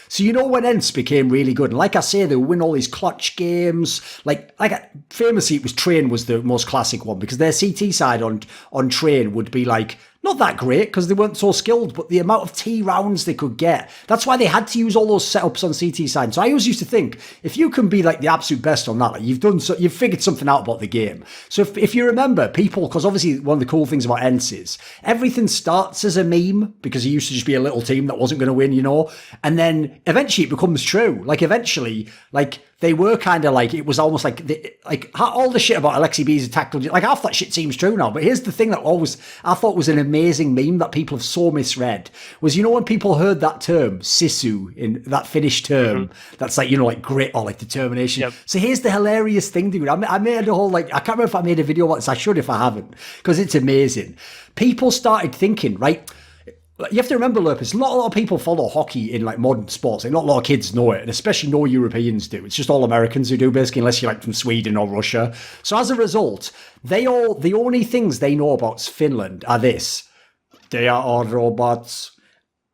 So you know when ENCE became really good, and like I say, they win all these clutch games. Like famously, it was Train was the most classic one because their CT side on Train would be like not that great because they weren't so skilled, but the amount of T rounds they could get. That's why they had to use all those setups on CT side. So I always used to think if you can be like the absolute best on that, like you've figured something out about the game. So if you remember, people, because obviously one of the cool things about ENCE is everything starts as a meme because it used to just be a little team that wasn't going to win, you know, and then eventually it becomes true. Like eventually, like they were kind of like, it was almost like all the shit about Alexi B's tactical, like half that shit seems true now. But here's the thing that always I thought was an amazing meme that people have so misread was, you know, when people heard that term Sisu in that Finnish term, that's like, you know, like grit or like determination. Yep. So here's the hilarious thing, dude. I made a whole, like, I can't remember if I made a video about this. I should if I haven't, because it's amazing. People started thinking, right? You have to remember, Lurpus, not a lot of people follow hockey in like modern sports. Like, not a lot of kids know it, and especially no Europeans do. It's just all Americans who do, basically, unless you're like from Sweden or Russia. So as a result, the only things they know about Finland are this. They are all robots.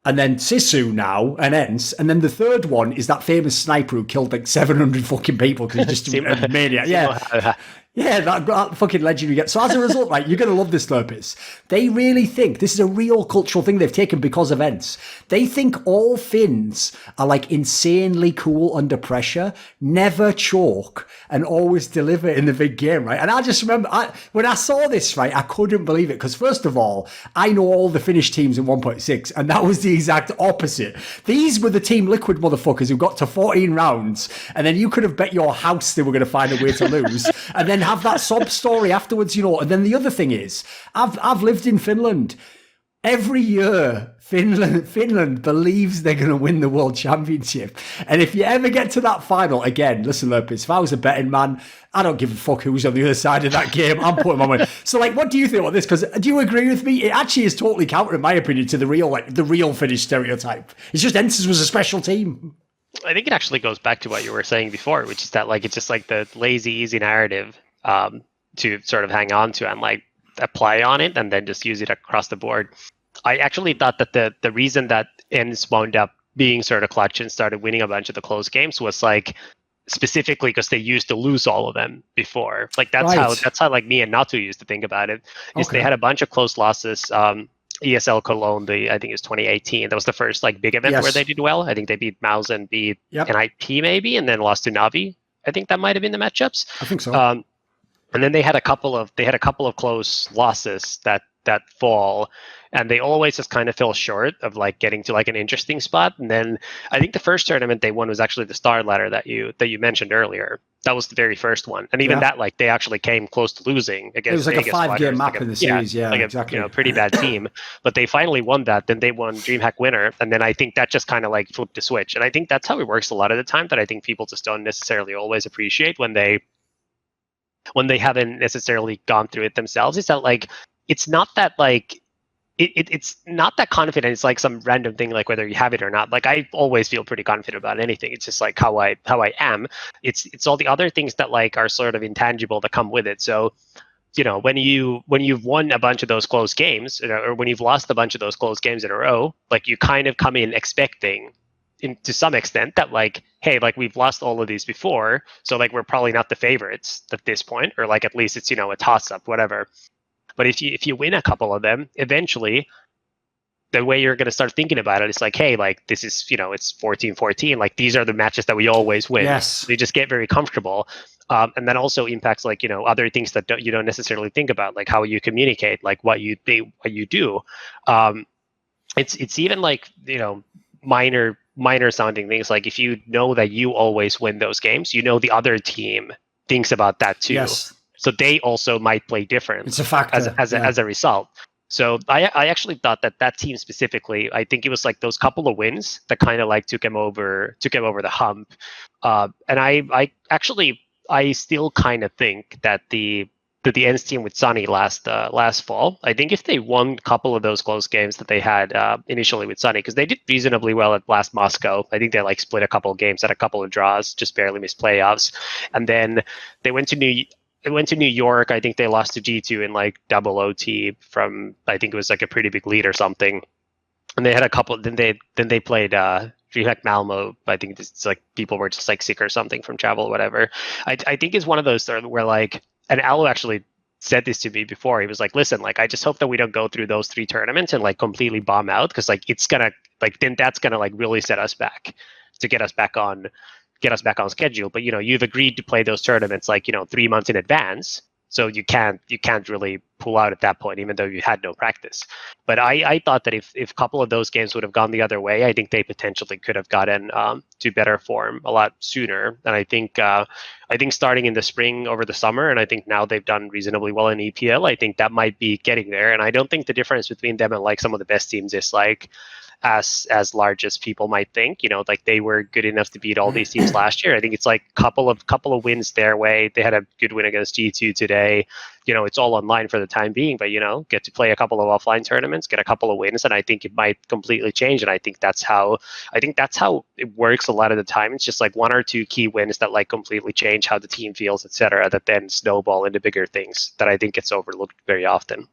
And then Sisu now, and ENCE. And then the third one is that famous sniper who killed like 700 fucking people because he's just a maniac. Yeah. Yeah, that fucking legend you get. So as a result, right, you're going to love this, Lurpus. They really think this is a real cultural thing they've taken because of ENCE. They think all Finns are like insanely cool under pressure, never choke, and always deliver in the big game, right? And I just remember, when I saw this, right, I couldn't believe it. Because first of all, I know all the Finnish teams in 1.6, and that was the exact opposite. These were the Team Liquid motherfuckers who got to 14 rounds, and then you could have bet your house they were going to find a way to lose. And then have that sob story afterwards, you know. And then the other thing is, I've lived in Finland. Every year, Finland believes they're going to win the World Championship. And if you ever get to that final, again, listen, Lurpus, if I was a betting man, I don't give a fuck who's on the other side of that game. I'm putting my money. So, like, what do you think about this? Because do you agree with me? It actually is totally counter, in my opinion, to the real Finnish stereotype. It's just ENCE was a special team. I think it actually goes back to what you were saying before, which is that, like, it's just like the lazy, easy narrative to sort of hang on to and like apply on it and then just use it across the board. I actually thought that the reason that ENCE wound up being sort of clutch and started winning a bunch of the close games was like specifically because they used to lose all of them before. Like that's how like me and Natu used to think about it. Is they had a bunch of close losses. ESL Cologne, I think it was 2018. That was the first like big event where they did well. I think they beat Mouse and beat NIP maybe, and then lost to Navi. I think that might have been the matchups. I think so. And then they had a couple of close losses that fall, and they always just kind of fell short of like getting to like an interesting spot. And then I think the first tournament they won was actually the Star Ladder that you mentioned earlier. That was the very first one, and even that, like, they actually came close to losing against. It was like Vegas a 5-game map in the series, like exactly. A pretty bad team, but they finally won that. Then they won DreamHack Winner, and then I think that just kind of like flipped the switch. And I think that's how it works a lot of the time. That I think people just don't necessarily always appreciate when they haven't necessarily gone through it themselves. Is that like it's not that like. It's not that confident. It's like some random thing, like whether you have it or not. Like I always feel pretty confident about anything. It's just like how I am. It's all the other things that like are sort of intangible that come with it. So, you know, when you've won a bunch of those close games, or when you've lost a bunch of those close games in a row, like you kind of come in expecting, to some extent, that like, hey, like we've lost all of these before, so like we're probably not the favorites at this point, or like at least it's, you know, a toss up, whatever. But if you win a couple of them, eventually, the way you're going to start thinking about it is like, hey, like this is, you know, it's 14-14. Like these are the matches that we always win. Yes. They just get very comfortable. And that also impacts like, you know, other things that you don't necessarily think about, like how you communicate, like what you do. It's even like, you know, minor sounding things. Like if you know that you always win those games, you know, the other team thinks about that too. Yes. So they also might play different. It's a factor as a result. So I actually thought that team specifically, I think it was like those couple of wins that kind of like took him over the hump. And I still kind of think that the ENCE team with Sunny last fall, I think if they won a couple of those close games that they had initially with Sunny, because they did reasonably well at last Moscow. I think they like split a couple of games, had a couple of draws, just barely missed playoffs, and then they went to New York. I think they lost to G2 in like double OT from, I think it was like a pretty big lead or something. And they had a couple. Then they played DreamHack Malmo, I think it's like people were just like sick or something from travel or whatever. I think it's one of those where like, and Alo actually said this to me before. He was like, listen, like I just hope that we don't go through those 3 tournaments and like completely bomb out, because like it's gonna like then that's gonna like really set us back to get us back on schedule. But you've agreed to play those tournaments like 3 months in advance, so you can't really pull out at that point, even though you had no practice. But I thought that if a couple of those games would have gone the other way, I think they potentially could have gotten to better form a lot sooner. And I think starting in the spring over the summer, and I think now they've done reasonably well in EPL, I think that might be getting there. And I don't think the difference between them and like some of the best teams is like as large as people might think. Like they were good enough to beat all these teams last year. I think it's like couple of wins their way. They had a good win against G2 today. It's all online for the time being, but get to play a couple of offline tournaments, get a couple of wins, and I think it might completely change. And I think that's how it works a lot of the time. It's just like 1 or 2 key wins that like completely change how the team feels, etc., that then snowball into bigger things that I think gets overlooked very often.